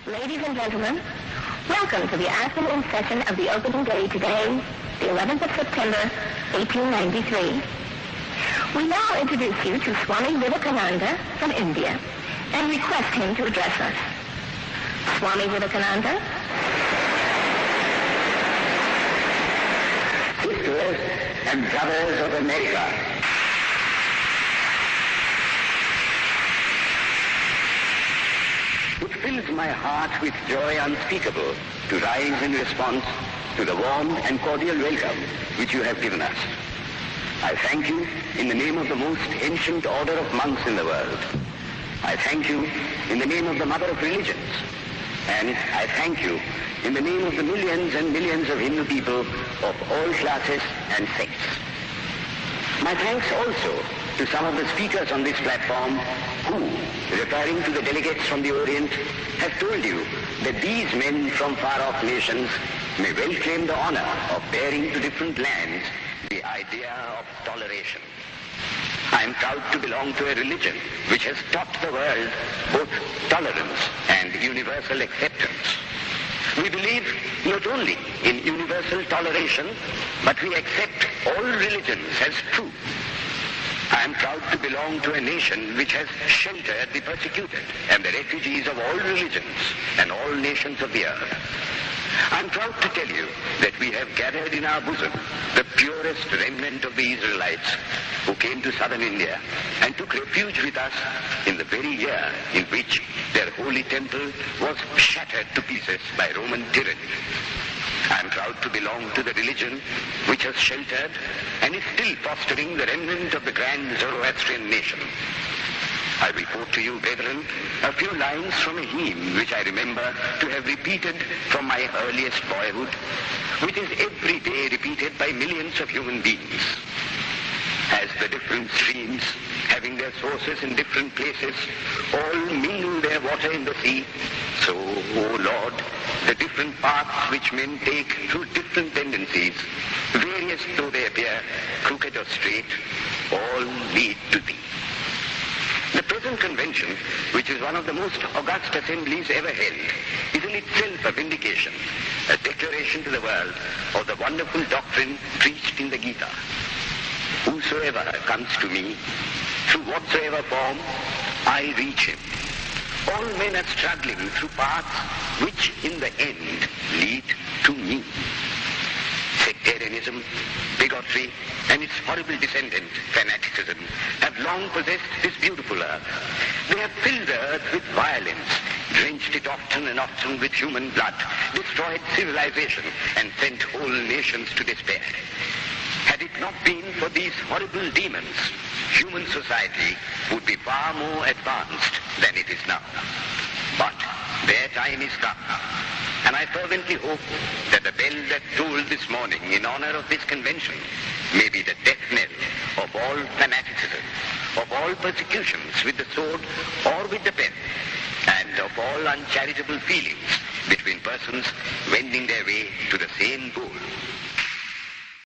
Ladies and gentlemen, welcome to the afternoon session of the opening day today, the 11th of September, 1893. We now introduce you to Swami Vivekananda from India and request him to address us. Swami Vivekananda. Sisters and brothers of America, it fills my heart with joy unspeakable to rise in response to the warm and cordial welcome which you have given us. I thank you in the name of the most ancient order of monks in the world. I thank you in the name of the mother of religions. And I thank you in the name of the millions and millions of Hindu people of all classes and sects. My thanks also to some of the speakers on this platform who, referring to the delegates from the Orient, have told you that these men from far-off nations may well claim the honor of bearing to different lands the idea of toleration. I am proud to belong to a religion which has taught the world both tolerance and universal acceptance. We believe not only in universal toleration, but we accept all religions as true. I am proud to belong to a nation which has sheltered the persecuted and the refugees of all religions and all nations of the earth. I am proud to tell you that we have gathered in our bosom the purest remnant of the Israelites who came to southern India and took refuge with us in the very year in which their holy temple was shattered to pieces by Roman tyranny. I am proud to belong to the religion which has sheltered and is still fostering the remnant of the grand Zoroastrian nation. I report to you, brethren, a few lines from a hymn which I remember to have repeated from my earliest boyhood, which is every day repeated by millions of human beings. As the different streams, having their sources in different places, all mingle their water in the sea, so, O Lord, the different paths which men take through different tendencies, various though they appear, crooked or straight, all lead to thee. The present convention, which is one of the most august assemblies ever held, is in itself a vindication, a declaration to the world of the wonderful doctrine preached in the Gita. Whosoever comes to me, through whatsoever form, I reach him. All men are struggling through paths which in the end lead to me. Sectarianism, bigotry, and its horrible descendant, fanaticism, have long possessed this beautiful earth. They have filled the earth with violence, drenched it often and often with human blood, destroyed civilization, and sent whole nations to despair. Had it not been for these horrible demons, human society would be far more advanced than it is now. But their time is come, and I fervently hope that the bell that tolled this morning in honor of this convention may be the death knell of all fanaticism, of all persecutions with the sword or with the pen, and of all uncharitable feelings between persons wending their way to the same goal.